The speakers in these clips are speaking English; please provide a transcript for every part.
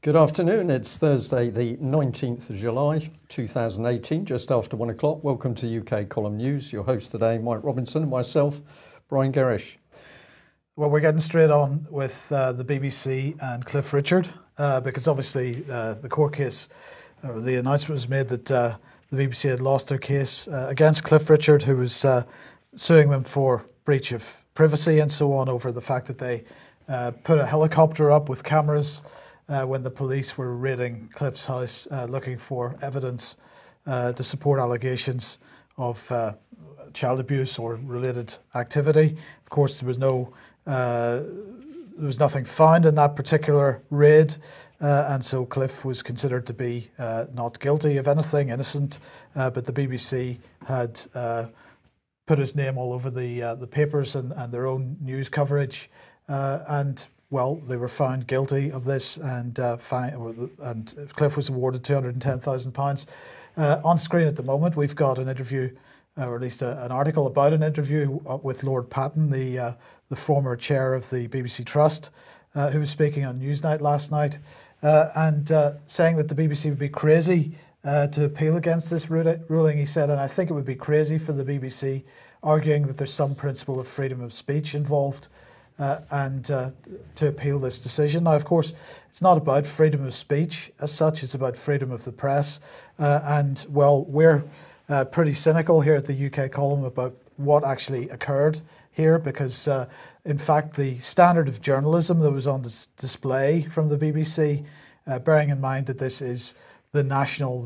Good afternoon. It's Thursday, the 19th of July, 2018, just after 1 o'clock. Welcome to UK Column News. Your host today, Mike Robinson, and myself, Brian Gerrish. Well, we're getting straight on with the BBC and Cliff Richard, because obviously the court case, or the announcement was made that the BBC had lost their case against Cliff Richard, who was suing them for breach of privacy and so on over the fact that they put a helicopter up with cameras when the police were raiding Cliff's house looking for evidence to support allegations of child abuse or related activity. Of course, there was nothing found in that particular raid, and so Cliff was considered to be not guilty of anything, innocent, but the BBC had put his name all over the papers and their own news coverage, and well, they were found guilty of this, and Cliff was awarded £210,000. On screen at the moment, we've got an interview, or at least an article about an interview with Lord Patten, the former chair of the BBC Trust, who was speaking on Newsnight last night, and saying that the BBC would be crazy to appeal against this ruling. He said, and I think it would be crazy for the BBC, arguing that there's some principle of freedom of speech involved, and to appeal this decision. Now, of course, it's not about freedom of speech as such, it's about freedom of the press. And, well, we're pretty cynical here at the UK Column about what actually occurred here, because, in fact, the standard of journalism that was on display from the BBC, bearing in mind that this is the national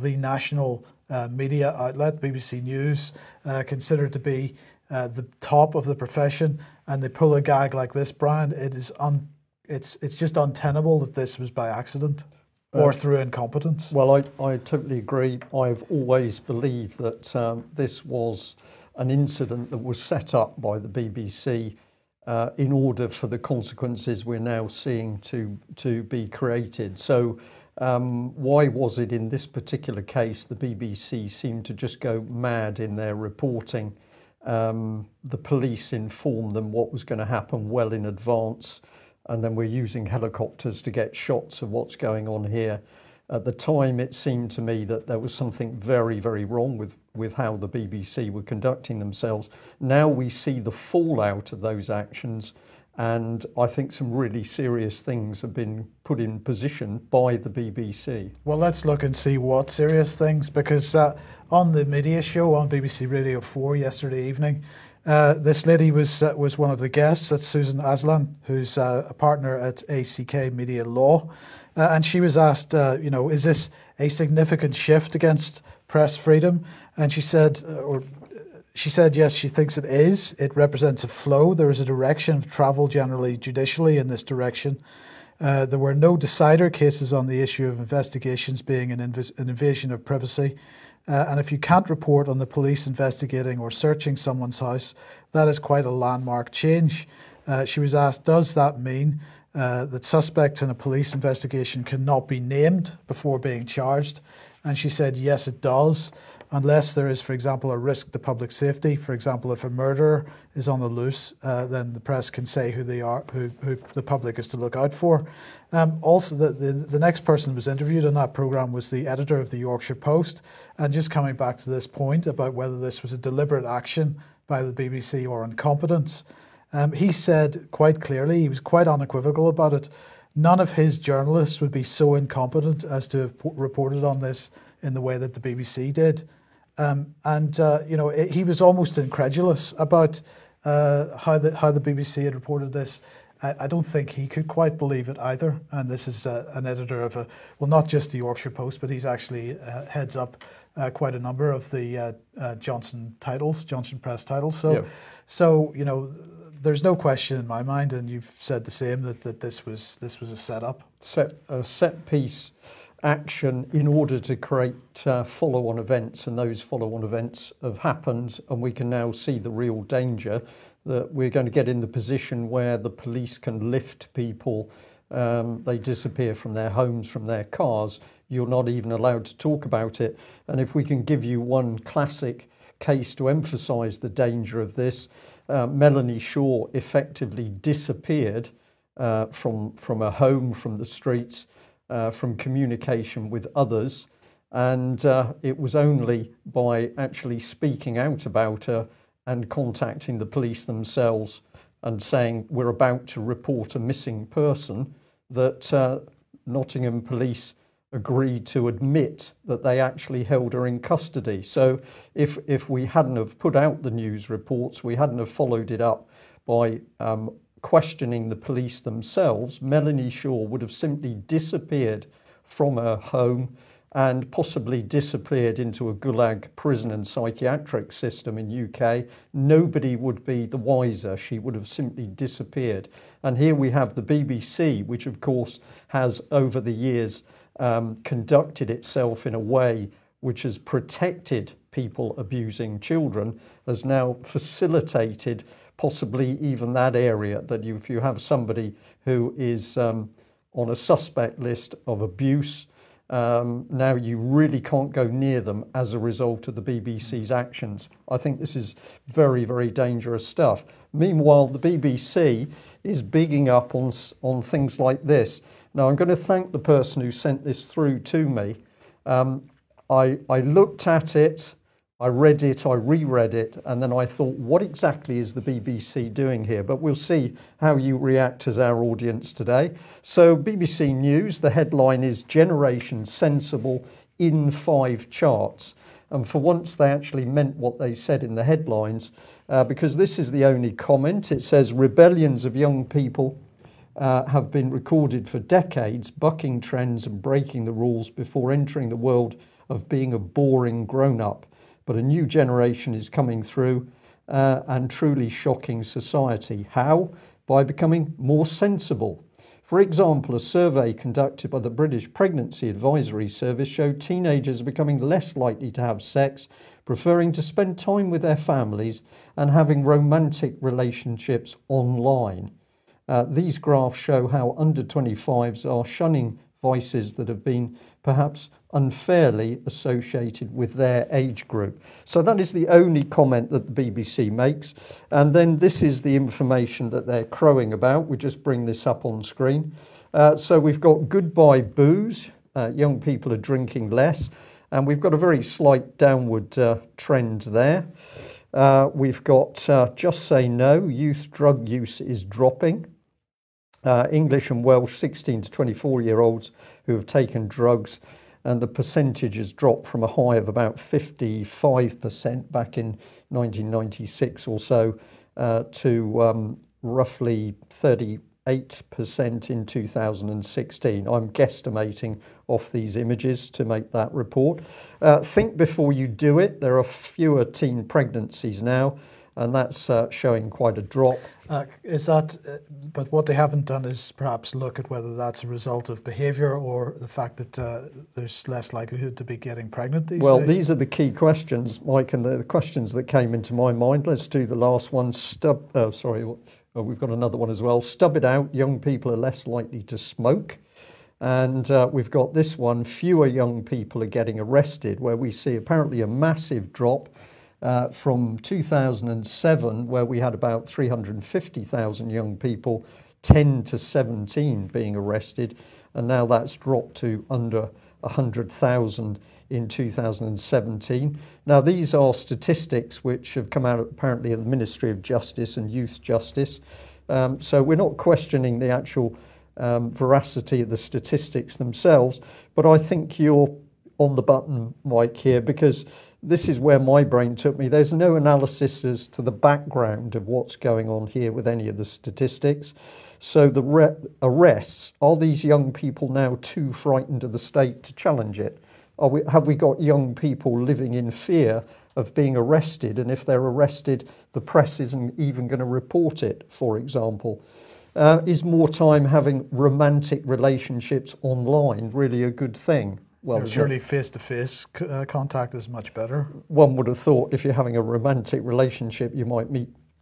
media outlet, BBC News, considered to be the top of the profession, and they pull a gag like this, Brian, it's just untenable that this was by accident or through incompetence. Well, I totally agree. I've always believed that this was an incident that was set up by the BBC in order for the consequences we're now seeing to be created. So why was it in this particular case the BBC seemed to just go mad in their reporting? The police informed them what was going to happen well in advance, and then we're using helicopters to get shots of what's going on here. At the time, it seemed to me that there was something very, very wrong with how the BBC were conducting themselves. Now we see the fallout of those actions, and I think some really serious things have been put in position by the BBC. Well, let's look and see what serious things, because on the media show on BBC Radio 4 yesterday evening, this lady was one of the guests. That's Susan Aslan, who's a partner at ACK Media Law. And she was asked, is this a significant shift against press freedom? And she said, yes, she thinks it is. It represents a flow. There is a direction of travel, generally judicially, in this direction. There were no decider cases on the issue of investigations being an invasion of privacy. And if you can't report on the police investigating or searching someone's house, that is quite a landmark change. She was asked, does that mean that suspects in a police investigation cannot be named before being charged? And she said, yes, it does, unless there is, for example, a risk to public safety. For example, if a murderer is on the loose, then the press can say who they are, who the public is to look out for. Also, the next person who was interviewed on that programme was the editor of the Yorkshire Post. And just coming back to this point about whether this was a deliberate action by the BBC or incompetence, he said quite clearly, he was quite unequivocal about it, none of his journalists would be so incompetent as to have reported on this in the way that the BBC did. He was almost incredulous about how the BBC had reported this. I don't think he could quite believe it either. And this is an editor of not just the Yorkshire Post, but he's actually heads up quite a number of the Johnson Press titles. So there's no question in my mind, and you've said the same, that this was a setup. Set piece action in order to create follow-on events, and those follow-on events have happened, and we can now see the real danger that we're going to get in the position where the police can lift people, they disappear from their homes, from their cars, you're not even allowed to talk about it. And if we can give you one classic case to emphasise the danger of this, Melanie Shaw effectively disappeared from a home, from the streets, from communication with others. And it was only by actually speaking out about her and contacting the police themselves and saying we're about to report a missing person that Nottingham police agreed to admit that they actually held her in custody. So if we hadn't have put out the news reports, we hadn't have followed it up by questioning the police themselves, Melanie Shaw would have simply disappeared from her home and possibly disappeared into a gulag prison and psychiatric system in UK. Nobody would be the wiser. She would have simply disappeared. And here we have the BBC, which of course has over the years conducted itself in a way which has protected people abusing children, has now facilitated possibly even that area, that if you have somebody who is on a suspect list of abuse, now you really can't go near them as a result of the BBC's actions. I think this is very, very dangerous stuff. Meanwhile, the BBC is bigging up on things like this. Now, I'm going to thank the person who sent this through to me. I looked at it, I read it, I reread it, and then I thought, what exactly is the BBC doing here? But we'll see how you react as our audience today. So BBC News, the headline is Generation Sensible in 5 charts. And for once they actually meant what they said in the headlines, because this is the only comment. It says rebellions of young people have been recorded for decades, bucking trends and breaking the rules before entering the world of being a boring grown-up. But a new generation is coming through and truly shocking society. How? By becoming more sensible. For example, a survey conducted by the British Pregnancy Advisory Service showed teenagers are becoming less likely to have sex, preferring to spend time with their families and having romantic relationships online. These graphs show how under 25s are shunning vices that have been perhaps unfairly associated with their age group. So that is the only comment that the BBC makes. And then this is the information that they're crowing about. We just bring this up on screen. So we've got goodbye booze. Young people are drinking less. And we've got a very slight downward trend there. We've got just say no. Youth drug use is dropping. English and Welsh 16 to 24-year-olds who have taken drugs, and the percentage has dropped from a high of about 55% back in 1996 or so to roughly 38% in 2016. I'm guesstimating off these images to make that report. Think before you do it. There are fewer teen pregnancies now, and that's showing quite a drop. But what they haven't done is perhaps look at whether that's a result of behaviour or the fact that there's less likelihood to be getting pregnant these days? Well, these are the key questions, Mike, and the questions that came into my mind. Let's do the last one. We've got another one as well. Stub it out. Young people are less likely to smoke. And we've got this one. Fewer young people are getting arrested, where we see apparently a massive drop. From 2007, where we had about 350,000 young people, 10 to 17 being arrested, and now that's dropped to under 100,000 in 2017. Now, these are statistics which have come out apparently at the Ministry of Justice and Youth Justice. So we're not questioning the actual veracity of the statistics themselves, but I think you're on the button, Mike, here, because this is where my brain took me. There's no analysis as to the background of what's going on here with any of the statistics. So the arrests, are these young people now too frightened of the state to challenge it? Have we got young people living in fear of being arrested? And if they're arrested, the press isn't even going to report it, for example. Is more time having romantic relationships online really a good thing? Well, surely face-to-face contact is much better. One would have thought if you're having a romantic relationship, you might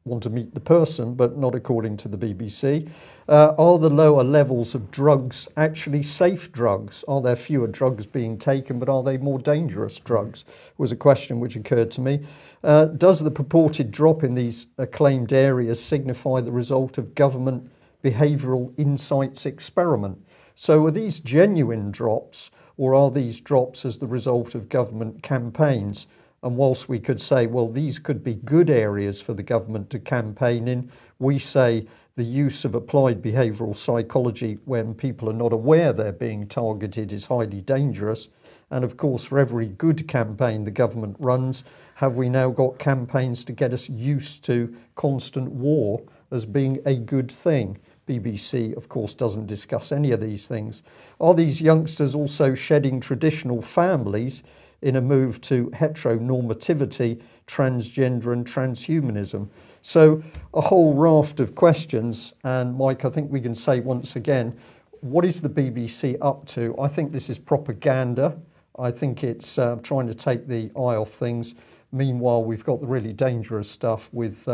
want to meet the person, but not according to the BBC. Are the lower levels of drugs actually safe drugs? Are there fewer drugs being taken, but are they more dangerous drugs? Was a question which occurred to me. Does the purported drop in these acclaimed areas signify the result of government behavioural insights experiment? So are these genuine drops, or are these drops as the result of government campaigns? And whilst we could say, well, these could be good areas for the government to campaign in, we say the use of applied behavioural psychology when people are not aware they're being targeted is highly dangerous. And of course, for every good campaign the government runs, have we now got campaigns to get us used to constant war as being a good thing? BBC, of course, doesn't discuss any of these things. Are these youngsters also shedding traditional families in a move to heteronormativity, transgender and transhumanism? So a whole raft of questions. And Mike, I think we can say once again, what is the BBC up to? I think this is propaganda. I think it's trying to take the eye off things. Meanwhile, we've got the really dangerous stuff with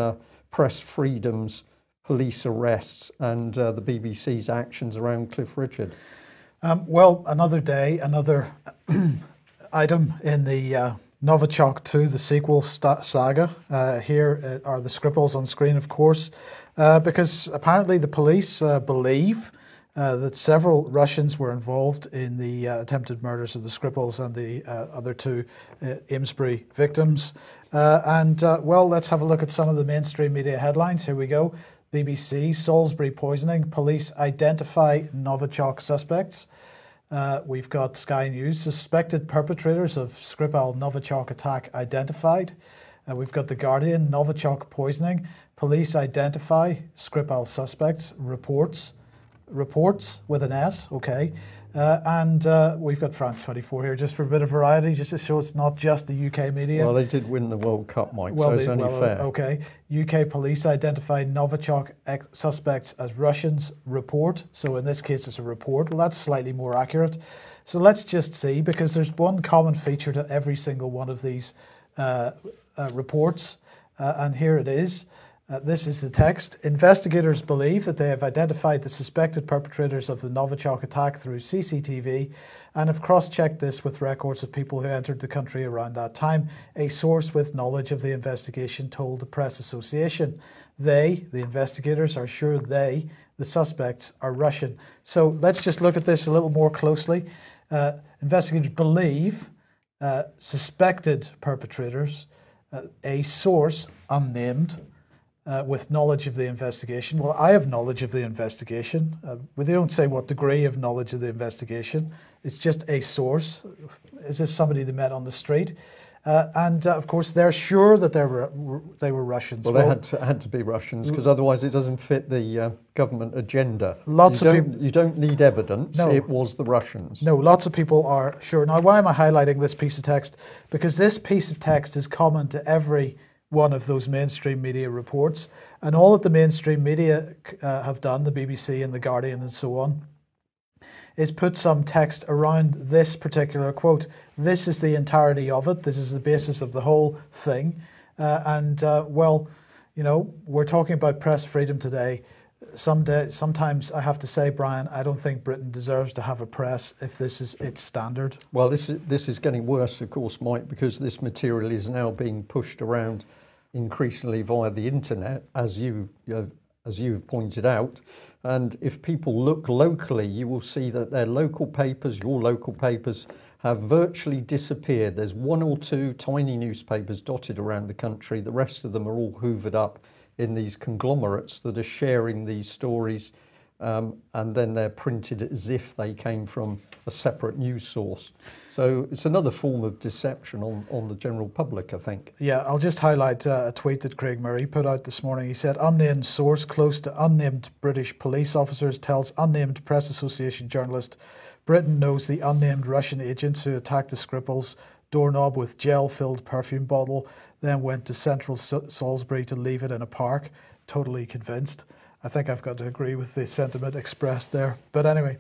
press freedoms, police arrests, and the BBC's actions around Cliff Richard. Well, another day, another item in the Novichok 2, the sequel saga. Here are the Skripals on screen, of course, because apparently the police believe that several Russians were involved in the attempted murders of the Skripals and the other two Amesbury victims. Well, let's have a look at some of the mainstream media headlines. Here we go. BBC, Salisbury poisoning, police identify Novichok suspects. We've got Sky News, suspected perpetrators of Skripal Novichok attack identified. We've got The Guardian, Novichok poisoning, police identify Skripal suspects, reports with an S, okay. We've got France 24 here just for a bit of variety, just to show it's not just the UK media. Well, they did win the World Cup, Mike, so it's only fair. Okay. UK police identified Novichok suspects as Russians, report. So in this case, it's a report. Well, that's slightly more accurate. So let's just see, because there's one common feature to every single one of these reports. And here it is. This is the text. Investigators believe that they have identified the suspected perpetrators of the Novichok attack through CCTV and have cross-checked this with records of people who entered the country around that time. A source with knowledge of the investigation told the Press Association. They, the investigators, are sure they, the suspects, are Russian. So let's just look at this a little more closely. Investigators believe suspected perpetrators, a source, unnamed, with knowledge of the investigation. Well, I have knowledge of the investigation, but they don't say what degree of knowledge of the investigation. It's just a source. Is this somebody they met on the street? Of course, they're sure that they were Russians. Well, they had to be Russians, because otherwise it doesn't fit the government agenda. You don't need evidence. No. It was the Russians. No, lots of people are sure. Now, why am I highlighting this piece of text? Because this piece of text is common to every one of those mainstream media reports, and all that the mainstream media have done, the BBC and the Guardian and so on, is put some text around this particular quote. This is the entirety of it. This is the basis of the whole thing. Well, you know, we're talking about press freedom today. Sometimes I have to say, Brian, I don't think Britain deserves to have a press if this is its standard. Well, this is getting worse, of course, Mike, because this material is now being pushed around increasingly via the internet, as you've pointed out. And if people look locally, you will see that their local papers, your local papers, have virtually disappeared. There's one or two tiny newspapers dotted around the country. The rest of them are all hoovered up in these conglomerates that are sharing these stories, and then they're printed as if they came from a separate news source. So it's another form of deception on the general public, I think. Yeah, I'll just highlight a tweet that Craig Murray put out this morning. He said, unnamed source close to unnamed British police officers tells unnamed Press Association journalist, Britain knows the unnamed Russian agents who attacked the Skripals doorknob with gel-filled perfume bottle, then went to central Salisbury to leave it in a park. Totally convinced. I think I've got to agree with the sentiment expressed there. But anyway,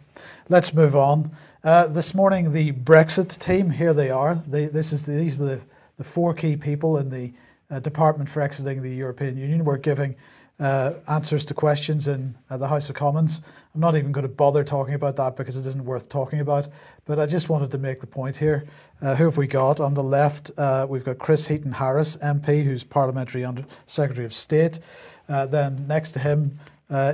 let's move on. This morning, the Brexit team, here they are. These are the four key people in the Department for Exiting the European Union. We're giving answers to questions in the House of Commons. I'm not even going to bother talking about that because it isn't worth talking about. But I just wanted to make the point here. Who have we got? On the left, we've got Chris Heaton-Harris, MP, who's Parliamentary Secretary of State. Then next to him,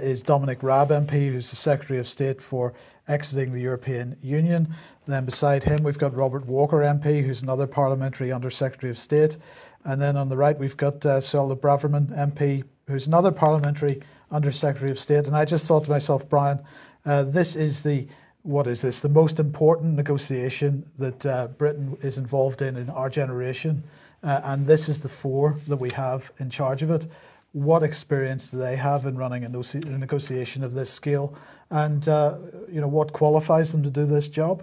is Dominic Raab MP, who's the Secretary of State for exiting the European Union. Then beside him, we've got Robert Walker MP, who's another parliamentary Under-Secretary of State. And then on the right, we've got Suella Braverman MP, who's another parliamentary Under-Secretary of State. And I just thought to myself, Brian, this is the most important negotiation that Britain is involved in our generation. And this is the four that we have in charge of it. What experience do they have in running a negotiation of this scale? And what qualifies them to do this job?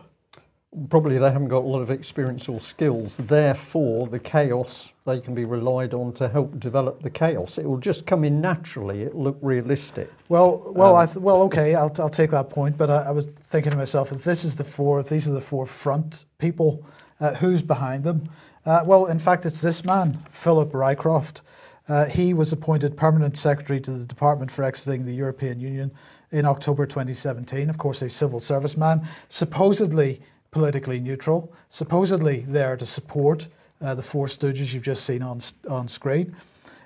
Probably they haven't got a lot of experience or skills. Therefore, the chaos, they can be relied on to help develop the chaos. It will just come in naturally. It'll look realistic. Okay, I'll take that point. But I was thinking to myself, if these are the four front people, who's behind them? In fact, it's this man, Philip Rycroft. He was appointed Permanent Secretary to the Department for Exiting the European Union in October 2017. Of course, a civil service man, supposedly politically neutral, supposedly there to support the four stooges you've just seen on screen.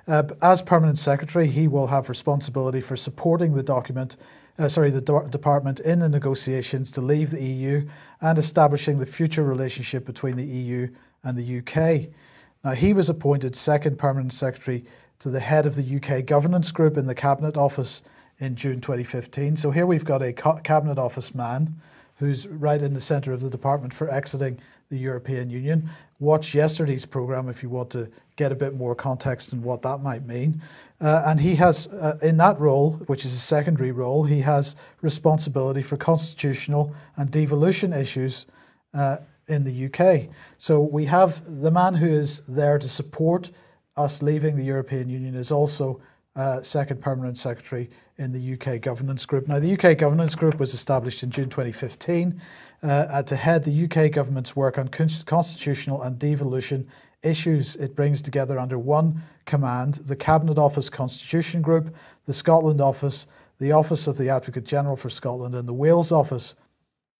As Permanent Secretary, he will have responsibility for supporting the department in the negotiations to leave the EU and establishing the future relationship between the EU and the UK. Now, he was appointed second Permanent Secretary to the head of the UK Governance Group in the Cabinet Office in June 2015. So here we've got a Cabinet Office man who's right in the centre of the Department for Exiting the European Union. Watch yesterday's programme if you want to get a bit more context on what that might mean. And he has, in that role, which is a secondary role, he has responsibility for constitutional and devolution issues in the UK. So we have the man who is there to support us leaving the European Union is also second Permanent Secretary in the UK Governance Group. Now, the UK Governance Group was established in June 2015 to head the UK government's work on constitutional and devolution issues. It brings together under one command the Cabinet Office Constitution Group, the Scotland Office, the Office of the Advocate General for Scotland and the Wales Office.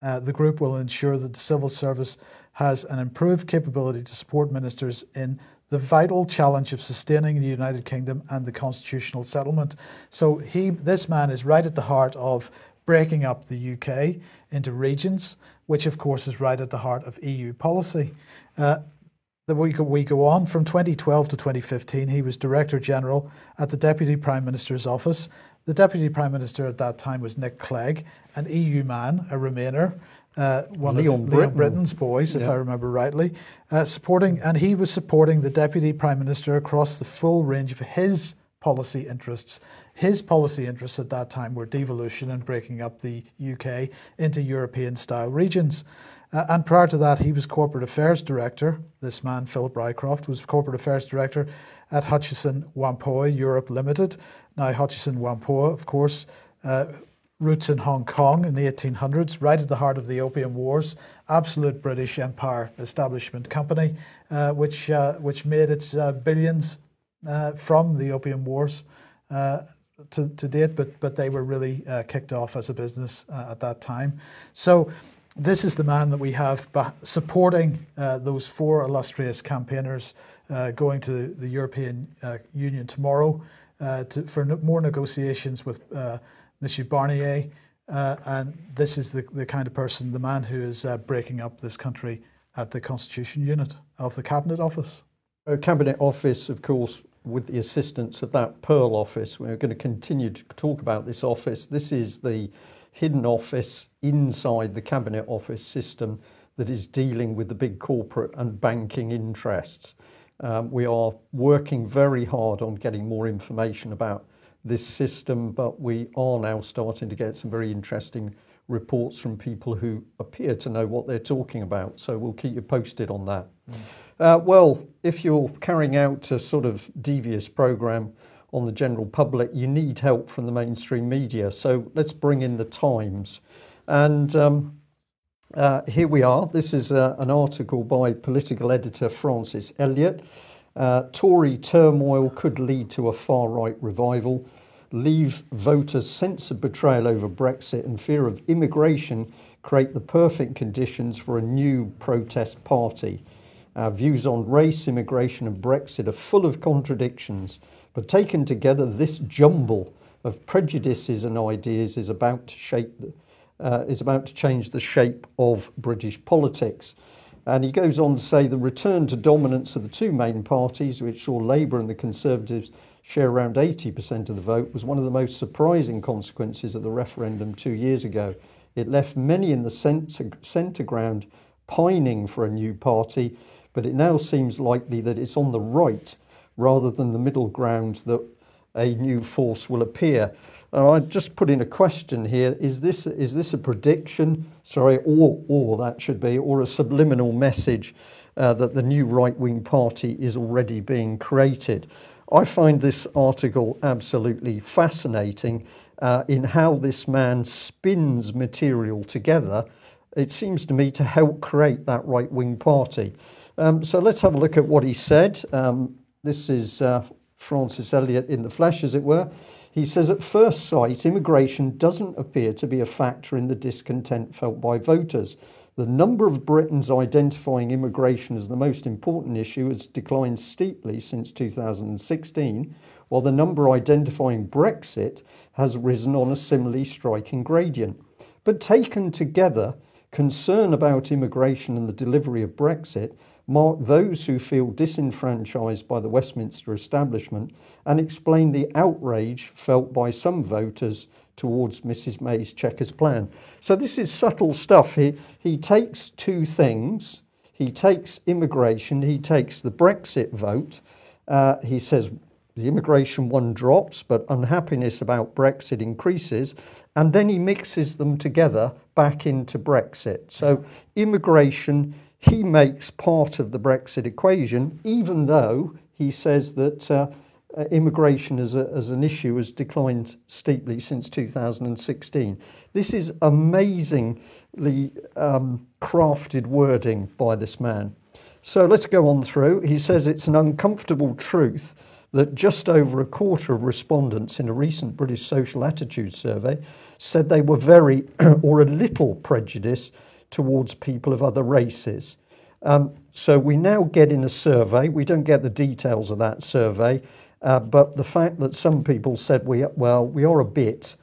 The group will ensure that the civil service has an improved capability to support ministers in the vital challenge of sustaining the United Kingdom and the constitutional settlement. So this man is right at the heart of breaking up the UK into regions, which of course is right at the heart of EU policy. We go on. From 2012 to 2015, he was Director General at the Deputy Prime Minister's office. The Deputy Prime Minister at that time was Nick Clegg, an EU man, a Remainer, one of Liam Britton's boys, if I remember rightly, and he was supporting the Deputy Prime Minister across the full range of his policy interests. His policy interests at that time were devolution and breaking up the UK into European-style regions. And prior to that, he was Corporate Affairs Director. This man, Philip Rycroft, was Corporate Affairs Director at Hutchison Whampoa Europe Limited. Now, Hutchison Whampoa, of course, roots in Hong Kong in the 1800s, right at the heart of the Opium Wars, absolute British Empire establishment company, which made its billions from the Opium Wars to date, but they were really kicked off as a business at that time. So this is the man that we have supporting those four illustrious campaigners going to the European Union tomorrow for more negotiations with Monsieur Barnier. And this is the kind of person, the man who is breaking up this country at the Constitution Unit of the Cabinet Office. Cabinet Office, of course, with the assistance of that Pearl Office. We're going to continue to talk about this office. This is the hidden office inside the Cabinet Office system that is dealing with the big corporate and banking interests. We are working very hard on getting more information about this system, but we are now starting to get some very interesting reports from people who appear to know what they're talking about. So we'll keep you posted on that. Well, if you're carrying out a sort of devious program on the general public, you need help from the mainstream media. So let's bring in the Times. And here we are. This is an article by political editor Francis Elliott. Tory turmoil could lead to a far-right revival. Leave voters' sense of betrayal over Brexit and fear of immigration create the perfect conditions for a new protest party. Our views on race, immigration and Brexit are full of contradictions, but taken together, this jumble of prejudices and ideas is about to change the shape of British politics. And he goes on to say the return to dominance of the two main parties, which saw Labour and the Conservatives share around 80% of the vote, was one of the most surprising consequences of the referendum 2 years ago. It left many in the centre ground pining for a new party, but it now seems likely that it's on the right rather than the middle ground that a new force will appear. I just put in a question here: is this a prediction? Sorry, or that should be, or a subliminal message that the new right-wing party is already being created? I find this article absolutely fascinating in how this man spins material together. It seems to me to help create that right-wing party. So let's have a look at what he said. This is Francis Eliot in the flesh, as it were. He says, at first sight, immigration doesn't appear to be a factor in the discontent felt by voters. The number of Britons identifying immigration as the most important issue has declined steeply since 2016, while the number identifying Brexit has risen on a similarly striking gradient. But taken together, concern about immigration and the delivery of Brexit mark those who feel disenfranchised by the Westminster establishment and explain the outrage felt by some voters towards Mrs May's Chequers plan. So this is subtle stuff. He takes two things. He takes immigration, he takes the Brexit vote. He says the immigration one drops, but unhappiness about Brexit increases, and then he mixes them together back into Brexit. So immigration, he makes part of the Brexit equation, even though he says that immigration as an issue has declined steeply since 2016. This is amazingly crafted wording by this man. So let's go on through. He says it's an uncomfortable truth that just over a quarter of respondents in a recent British social attitude survey said they were very or a little prejudiced towards people of other races. So we now get in a survey, we don't get the details of that survey, but the fact that some people said we are a bit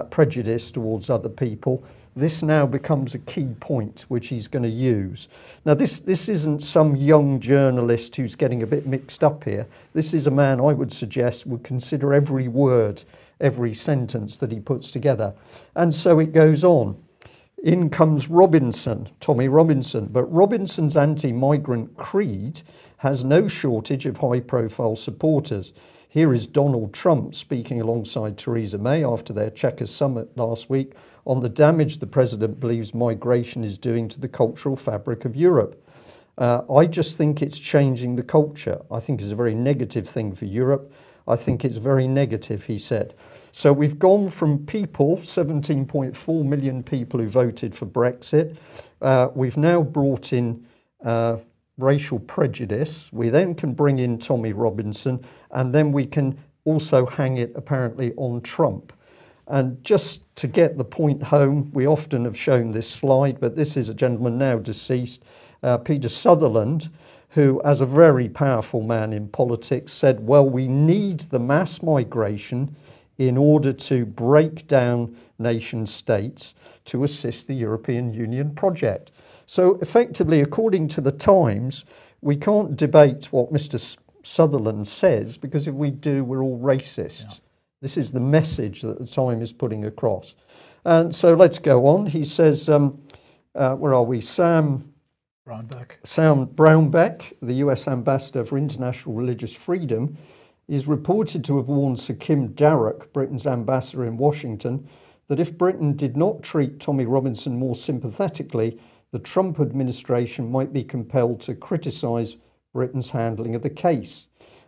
prejudiced towards other people, this now becomes a key point which he's going to use. Now this isn't some young journalist who's getting a bit mixed up here. This is a man I would suggest would consider every word, every sentence that he puts together. And so it goes on. In comes Robinson, Tommy Robinson, but Robinson's anti-migrant creed has no shortage of high-profile supporters. Here is Donald Trump speaking alongside Theresa May after their Chequers summit last week on the damage the president believes migration is doing to the cultural fabric of Europe. I just think it's changing the culture. I think it's a very negative thing for Europe. I think it's very negative, he said. So we've gone from people, 17.4 million people who voted for Brexit. We've now brought in racial prejudice. We then can bring in Tommy Robinson, and then we can also hang it apparently on Trump. And just to get the point home, we often have shown this slide, but this is a gentleman now deceased, Peter Sutherland, who, as a very powerful man in politics, said, well, we need the mass migration in order to break down nation states to assist the European Union project. So effectively, according to the Times, we can't debate what Mr. Sutherland says, because if we do, we're all racist. Yeah. This is the message that the Times is putting across. And so let's go on. He says, where are we? Sam Brownback, the US Ambassador for International Religious Freedom, is reported to have warned Sir Kim Darroch, Britain's ambassador in Washington, that if Britain did not treat Tommy Robinson more sympathetically, the Trump administration might be compelled to criticise Britain's handling of the case.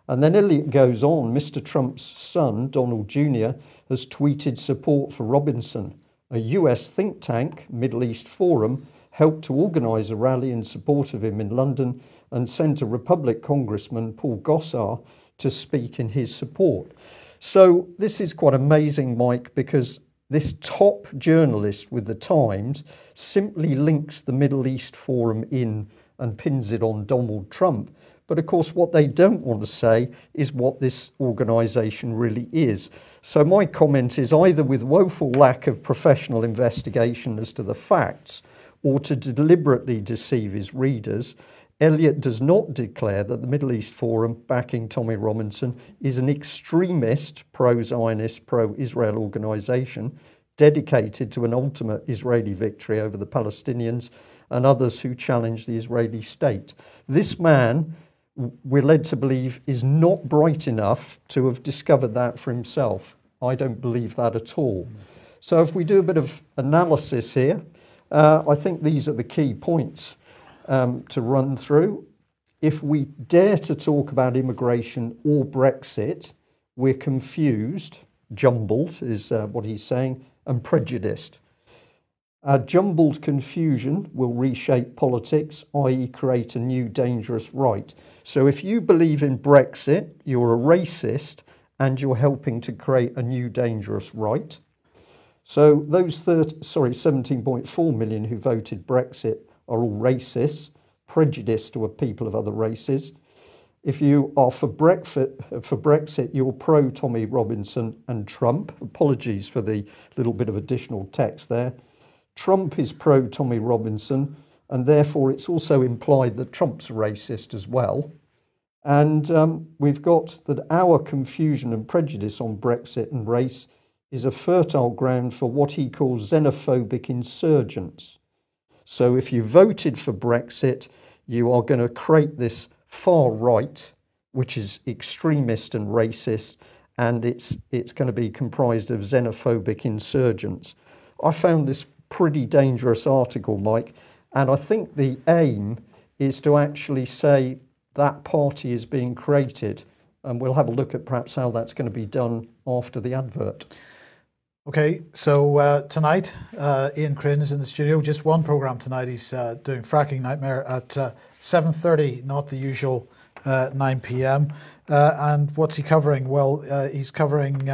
And then Eliot goes on, Mr. Trump's son, Donald Jr., has tweeted support for Robinson. A US think tank, Middle East Forum, helped to organise a rally in support of him in London and sent a Republic congressman, Paul Gosar, to speak in his support. So this is quite amazing, Mike, because this top journalist with the Times simply links the Middle East Forum in and pins it on Donald Trump. But of course, what they don't want to say is what this organisation really is. So my comment is either with woeful lack of professional investigation as to the facts, or to deliberately deceive his readers, Elliott does not declare that the Middle East Forum backing Tommy Robinson is an extremist, pro-Zionist, pro-Israel organisation dedicated to an ultimate Israeli victory over the Palestinians and others who challenge the Israeli state. This man, we're led to believe, is not bright enough to have discovered that for himself. I don't believe that at all. So if we do a bit of analysis here, I think these are the key points to run through. If we dare to talk about immigration or Brexit, we're confused, jumbled is what he's saying, and prejudiced. Jumbled confusion will reshape politics, i.e. create a new dangerous right. So if you believe in Brexit, you're a racist and you're helping to create a new dangerous right. So those 17.4 million who voted Brexit are all racists, prejudiced to a people of other races. If you are for Brexit, you're pro Tommy Robinson and Trump. Apologies for the little bit of additional text there. Trump is pro Tommy Robinson, and therefore it's also implied that Trump's a racist as well. And we've got that our confusion and prejudice on Brexit and race is a fertile ground for what he calls xenophobic insurgents. So if you voted for Brexit, you are going to create this far right, which is extremist and racist, and it's going to be comprised of xenophobic insurgents. I found this pretty dangerous article, Mike, and I think the aim is to actually say that party is being created, and we'll have a look at perhaps how that's going to be done after the advert. Okay, so tonight, Ian Crane is in the studio. Just one programme tonight. He's doing Fracking Nightmare at 7:30, not the usual 9 p.m. And what's he covering? Well, he's covering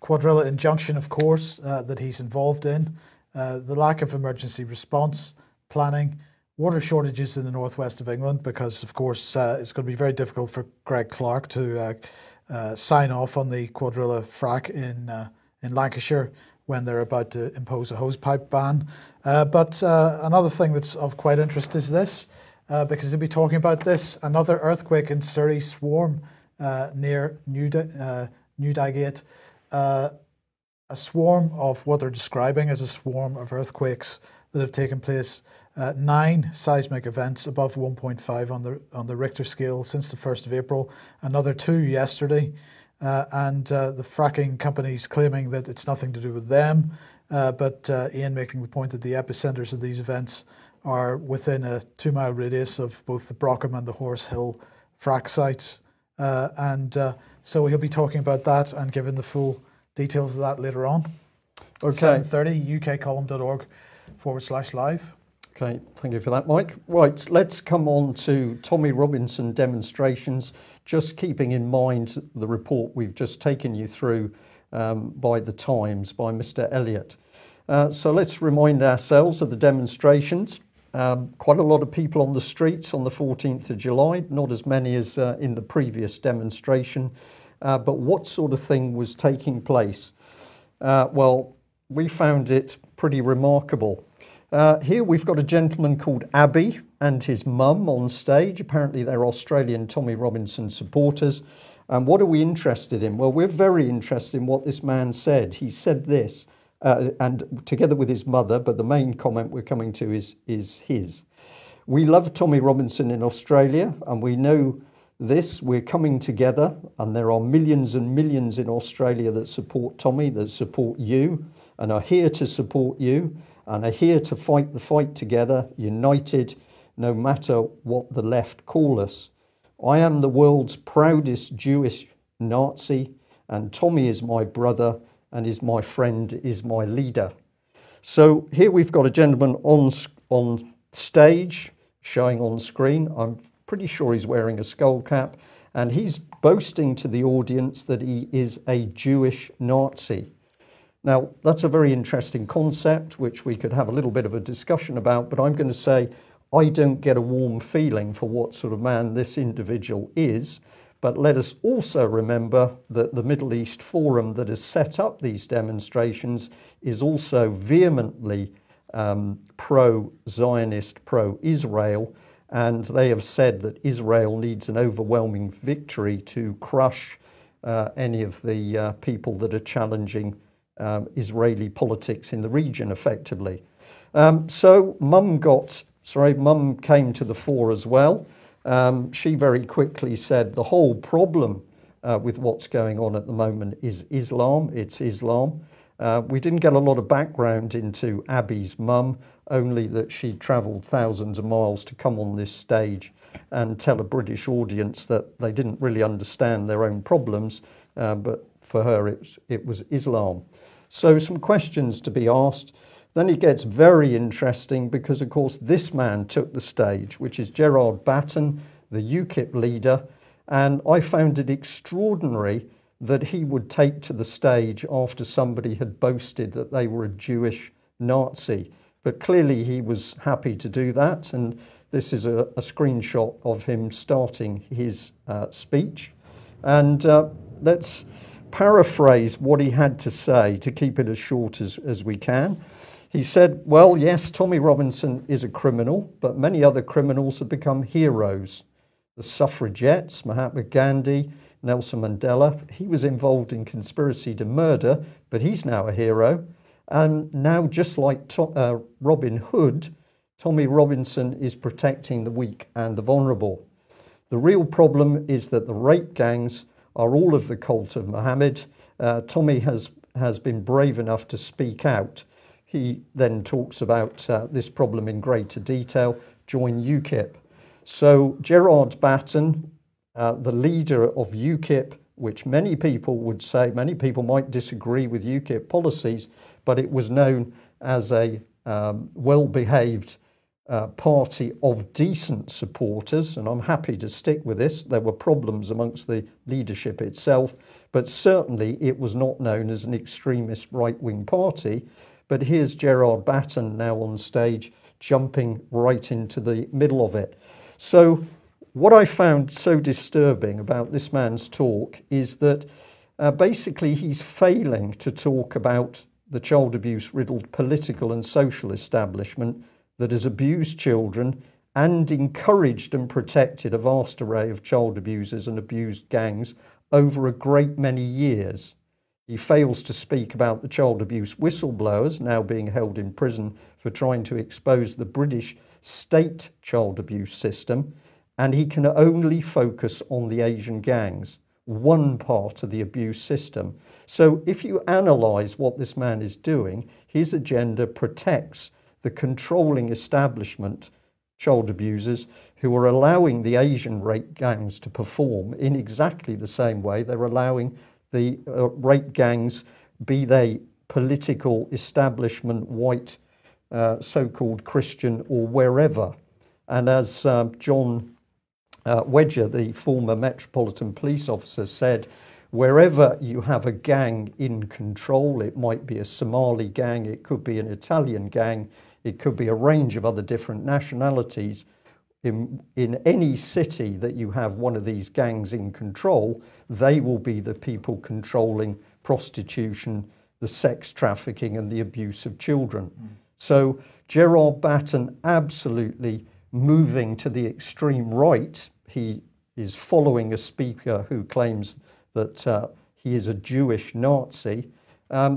Cuadrilla injunction, of course, that he's involved in, the lack of emergency response planning, water shortages in the northwest of England, because, of course, it's going to be very difficult for Greg Clark to sign off on the Cuadrilla frack in Lancashire when they're about to impose a hosepipe ban. But another thing that's of quite interest is this, because he'll be talking about this, another earthquake in Surrey Swarm near Newdigate, a swarm of what they're describing as a swarm of earthquakes that have taken place, 9 seismic events above 1.5 on the Richter scale since the 1st of April, another 2 yesterday. And the fracking companies claiming that it's nothing to do with them, but Ian making the point that the epicenters of these events are within a 2-mile radius of both the Brockham and the Horse Hill frack sites. So he'll be talking about that and giving the full details of that later on. Okay. 7:30, ukcolumn.org/live. Okay, thank you for that, Mike. Right, let's come on to Tommy Robinson demonstrations, just keeping in mind the report we've just taken you through by the Times, by Mr. Elliott. So let's remind ourselves of the demonstrations. Quite a lot of people on the streets on the 14th of July, not as many as in the previous demonstration, but what sort of thing was taking place? Well, we found it pretty remarkable. Here we've got a gentleman called Abbey and his mum on stage. Apparently they're Australian Tommy Robinson supporters. And what are we interested in? Well, we're very interested in what this man said. He said this, and together with his mother, but the main comment we're coming to is his. We love Tommy Robinson in Australia, and we know this. We're coming together, and there are millions and millions in Australia that support Tommy, that support you, and are here to support you, and are here to fight the fight together, united, no matter what the left call us. I am the world's proudest Jewish Nazi, and Tommy is my brother, and is my friend, is my leader. So here we've got a gentleman on stage, showing on screen. I'm pretty sure he's wearing a skull cap, and he's boasting to the audience that he is a Jewish Nazi. Now, that's a very interesting concept, which we could have a little bit of a discussion about, but I'm going to say I don't get a warm feeling for what sort of man this individual is. But let us also remember that the Middle East Forum that has set up these demonstrations is also vehemently pro-Zionist, pro-Israel, and they have said that Israel needs an overwhelming victory to crush any of the people that are challenging Israeli politics in the region effectively. So Mum came to the fore as well. She very quickly said the whole problem with what's going on at the moment is Islam. It's Islam. We didn't get a lot of background into Abi's mum, only that she'd travelled thousands of miles to come on this stage and tell a British audience that they didn't really understand their own problems, but for her it was Islam. So some questions to be asked. Then it gets very interesting because, of course, this man took the stage, which is Gerard Batten, the UKIP leader, and I found it extraordinary that he would take to the stage after somebody had boasted that they were a Jewish Nazi. But clearly he was happy to do that, and this is a screenshot of him starting his speech. And let's paraphrase what he had to say to keep it as short as we can. He said, well, yes, Tommy Robinson is a criminal, but many other criminals have become heroes. The suffragettes, Mahatma Gandhi, Nelson Mandela, he was involved in conspiracy to murder, but he's now a hero. And now, just like Robin Hood, Tommy Robinson is protecting the weak and the vulnerable. The real problem is that the rape gangs are all of the cult of Muhammad. Tommy has been brave enough to speak out. He then talks about this problem in greater detail. Join UKIP. So Gerard Batten, the leader of UKIP, which many people would say, many people might disagree with UKIP policies, but it was known as a well-behaved party of decent supporters, and I'm happy to stick with this. There were problems amongst the leadership itself, but certainly it was not known as an extremist right-wing party. But here's Gerard Batten now on stage, jumping right into the middle of it. So what I found so disturbing about this man's talk is that basically he's failing to talk about the child abuse-riddled political and social establishment that has abused children and encouraged and protected a vast array of child abusers and abused gangs over a great many years. He fails to speak about the child abuse whistleblowers now being held in prison for trying to expose the British state child abuse system, and he can only focus on the Asian gangs, one part of the abuse system. So if you analyse what this man is doing, his agenda protects the controlling establishment, child abusers, who are allowing the Asian rape gangs to perform in exactly the same way they're allowing the rape gangs, be they political establishment, white, so-called Christian, or wherever. And as John Wedger, the former Metropolitan Police officer, said, wherever you have a gang in control, it might be a Somali gang, it could be an Italian gang, it could be a range of other different nationalities. In any city that you have one of these gangs in control, they will be the people controlling prostitution, the sex trafficking and the abuse of children. So Gerard Batten absolutely moving to the extreme right. He is following a speaker who claims that he is a Jewish Nazi.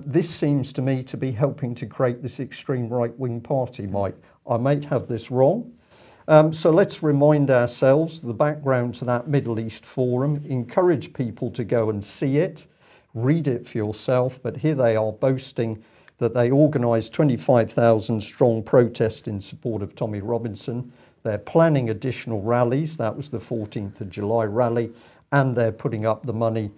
This seems to me to be helping to create this extreme right-wing party, Mike. I might have this wrong. So let's remind ourselves the background to that Middle East Forum, encourage people to go and see it, read it for yourself, but here they are boasting that they organised 25,000 strong protest in support of Tommy Robinson. They're planning additional rallies, that was the 14th of July rally, and they're putting up the money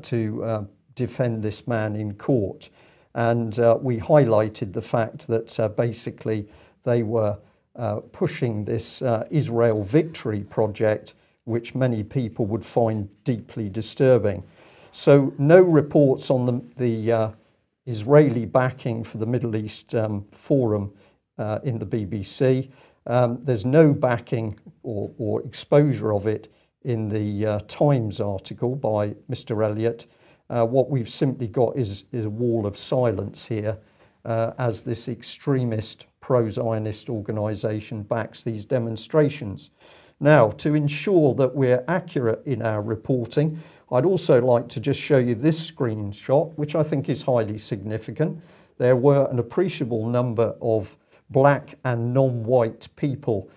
to defend this man in court. And we highlighted the fact that basically they were pushing this Israel Victory project, which many people would find deeply disturbing. So no reports on the Israeli backing for the Middle East Forum in the BBC. There's no backing or exposure of it in the Times article by Mr. Elliott. What we've simply got is a wall of silence here as this extremist pro-Zionist organisation backs these demonstrations. Now, to ensure that we're accurate in our reporting, I'd also like to just show you this screenshot, which I think is highly significant. There were an appreciable number of black and non-white people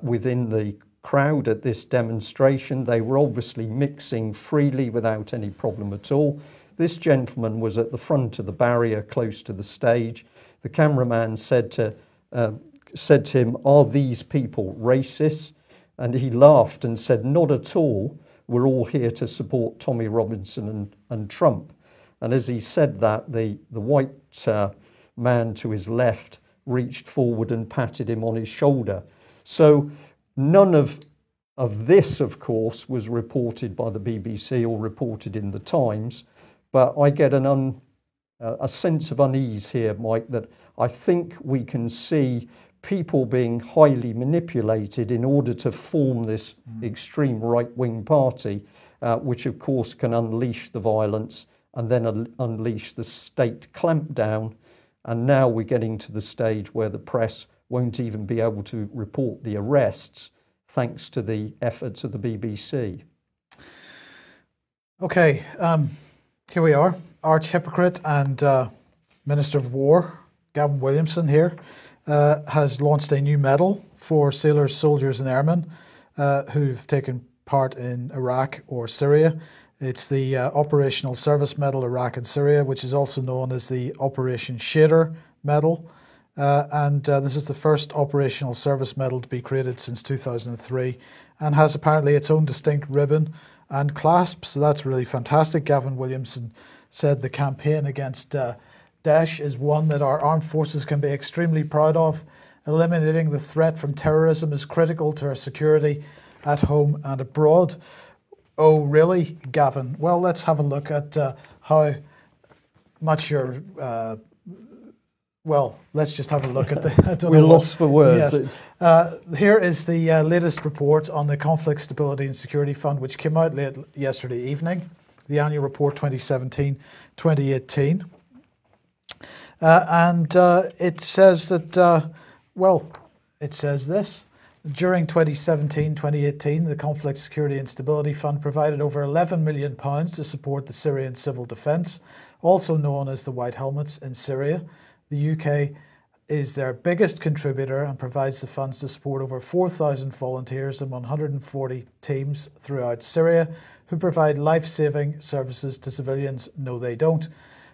within the crowd at this demonstration. They were obviously mixing freely without any problem at all. This gentleman was at the front of the barrier close to the stage. The cameraman said to him, "Are these people racist?" And he laughed and said, "Not at all. We're all here to support Tommy Robinson and Trump." And as he said that, the white man to his left reached forward and patted him on his shoulder. So none of this, of course, was reported by the BBC or reported in the Times. But I get a sense of unease here, Mike, that I think we can see people being highly manipulated in order to form this extreme right-wing party, which of course can unleash the violence and then unleash the state clampdown. And now we're getting to the stage where the press won't even be able to report the arrests, thanks to the efforts of the BBC. Okay, here we are. Arch hypocrite and Minister of War, Gavin Williamson here, has launched a new medal for sailors, soldiers and airmen who've taken part in Iraq or Syria. It's the Operational Service Medal Iraq and Syria, which is also known as the Operation Shader Medal. And this is the first Operational Service Medal to be created since 2003 and has apparently its own distinct ribbon and clasp. So that's really fantastic. Gavin Williamson said the campaign against Daesh is one that our armed forces can be extremely proud of. Eliminating the threat from terrorism is critical to our security at home and abroad. Oh, really, Gavin? Well, let's have a look at how much you're... well, let's just have a look at the... We're lost for words. Yes. Here is the latest report on the Conflict Stability and Security Fund, which came out late yesterday evening, the annual report 2017-2018. And it says that, it says this. During 2017-2018, the Conflict Security and Stability Fund provided over £11 million to support the Syrian civil defence, also known as the White Helmets in Syria. The UK is their biggest contributor and provides the funds to support over 4,000 volunteers and 140 teams throughout Syria who provide life-saving services to civilians. No, they don't.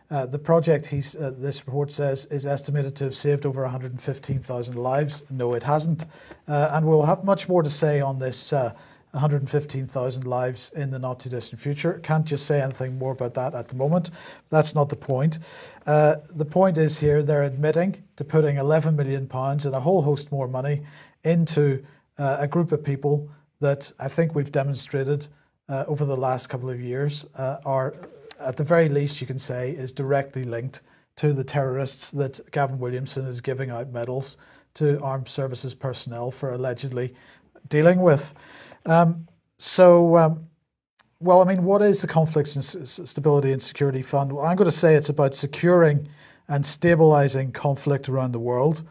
The project, this report says, is estimated to have saved over 115,000 lives. No, it hasn't. And we'll have much more to say on this 115,000 lives in the not too distant future. Can't just say anything more about that at the moment. That's not the point. The point is here they're admitting to putting £11 million and a whole host more money into a group of people that I think we've demonstrated over the last couple of years are, at the very least you can say, is directly linked to the terrorists that Gavin Williamson is giving out medals to armed services personnel for allegedly dealing with. Well, I mean, what is the Conflict Stability and Security Fund? Well, I'm going to say it's about securing and stabilizing conflict around the world.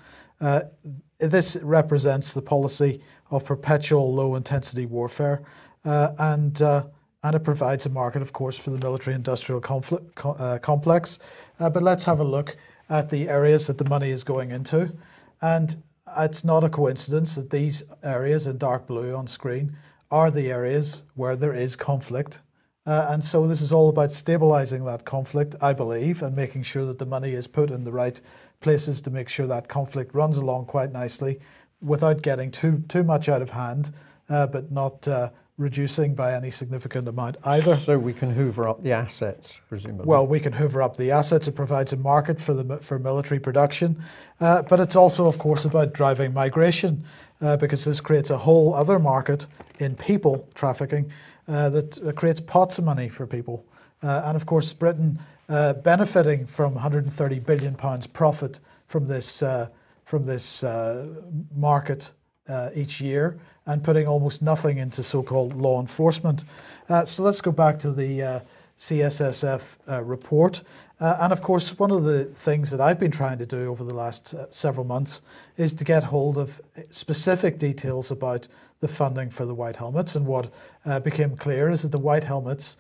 This represents the policy of perpetual low-intensity warfare, and it provides a market, of course, for the military-industrial complex. But let's have a look at the areas that the money is going into. And it's not a coincidence that these areas in dark blue on screen are the areas where there is conflict. And so this is all about stabilizing that conflict, I believe, and making sure that the money is put in the right places to make sure that conflict runs along quite nicely without getting too much out of hand, but not reducing by any significant amount either. So we can hoover up the assets, presumably. Well, we can hoover up the assets. It provides a market for military production, but it's also, of course, about driving migration, because this creates a whole other market in people trafficking that creates pots of money for people. And of course, Britain benefiting from £130 billion profit from this from this market each year, and putting almost nothing into so-called law enforcement. So let's go back to the CSSF report. And of course, one of the things that I've been trying to do over the last several months is to get hold of specific details about the funding for the White Helmets. And what became clear is that the White Helmets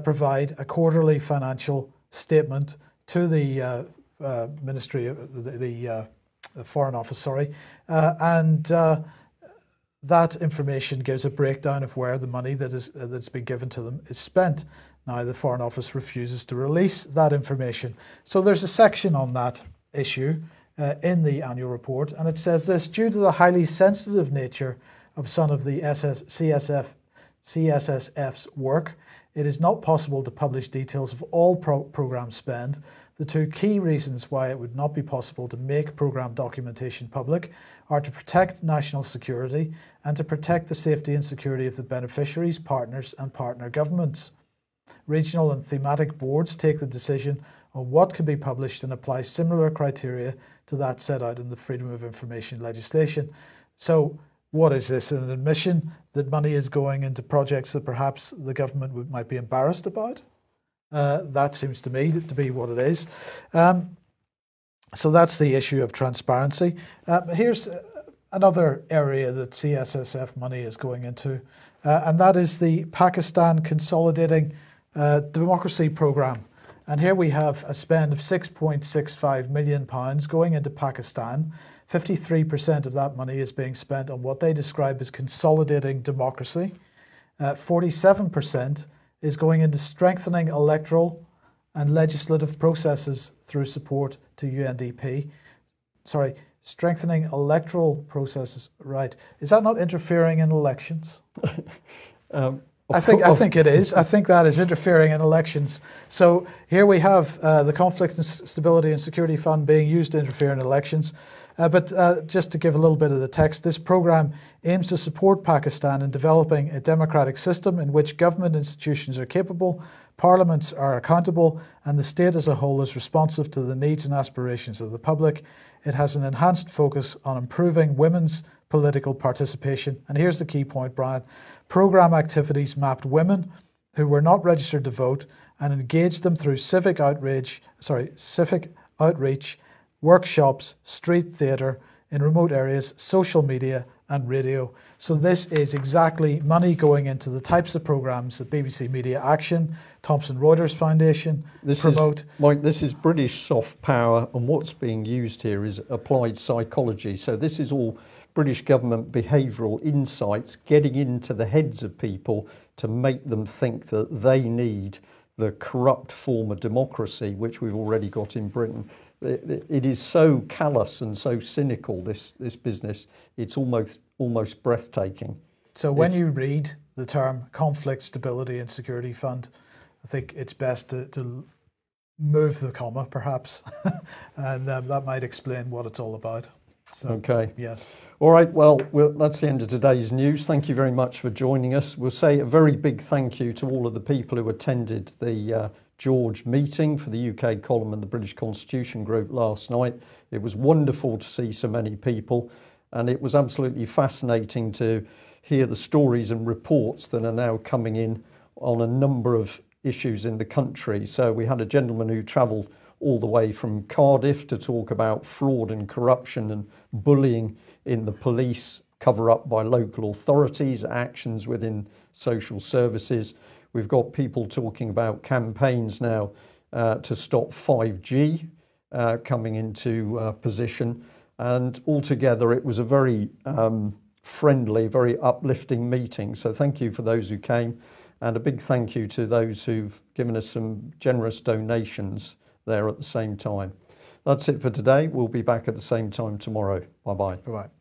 provide a quarterly financial statement to the Ministry of the Foreign Office, and that information gives a breakdown of where the money that's been given to them is spent. Now, the Foreign Office refuses to release that information. So there's a section on that issue in the annual report, and it says this: due to the highly sensitive nature of some of the CSSF's work, it is not possible to publish details of all program spend. The two key reasons why it would not be possible to make program documentation public are to protect national security and to protect the safety and security of the beneficiaries, partners, and partner governments. Regional and thematic boards take the decision on what can be published and apply similar criteria to that set out in the Freedom of Information legislation. So what is this? An admission that money is going into projects that perhaps the government might be embarrassed about? That seems to me to be what it is. So that's the issue of transparency. Here's another area that CSSF money is going into, and that is the Pakistan Consolidating Democracy Programme. And here we have a spend of £6.65 million going into Pakistan. 53% of that money is being spent on what they describe as consolidating democracy. 47% is going into strengthening electoral and legislative processes through support to UNDP. Sorry, strengthening electoral processes. Right. Is that not interfering in elections? I think it is. I think that is interfering in elections. So here we have the Conflict and Stability and Security Fund being used to interfere in elections. But just to give a little bit of the text, this program aims to support Pakistan in developing a democratic system in which government institutions are capable, parliaments are accountable, and the state as a whole is responsive to the needs and aspirations of the public. It has an enhanced focus on improving women's political participation. And here's the key point, Brian. Program activities mapped women who were not registered to vote and engaged them through civic outreach, workshops, street theatre in remote areas, social media and radio. So this is exactly money going into the types of programmes that BBC Media Action, Thomson Reuters Foundation promote. Mike, this is British soft power, and what's being used here is applied psychology. So this is all British government behavioural insights getting into the heads of people to make them think that they need the corrupt form of democracy, which we've already got in Britain. It is so callous and so cynical, this business. It's almost breathtaking. So when you read the term Conflict, Stability and Security Fund, I think it's best to move the comma, perhaps, and that might explain what it's all about. So, okay. Yes. All right. Well, that's the end of today's news. Thank you very much for joining us. We'll say a very big thank you to all of the people who attended the George meeting for the UK column and the British Constitution Group last night. It was wonderful to see so many people, and it was absolutely fascinating to hear the stories and reports that are now coming in on a number of issues in the country. So we had a gentleman who travelled all the way from Cardiff to talk about fraud and corruption and bullying in the police, cover up by local authorities, actions within social services. We've got people talking about campaigns now to stop 5G coming into position. And altogether, it was a very friendly, very uplifting meeting. So thank you for those who came. And a big thank you to those who've given us some generous donations there at the same time. That's it for today. We'll be back at the same time tomorrow. Bye-bye. Bye-bye.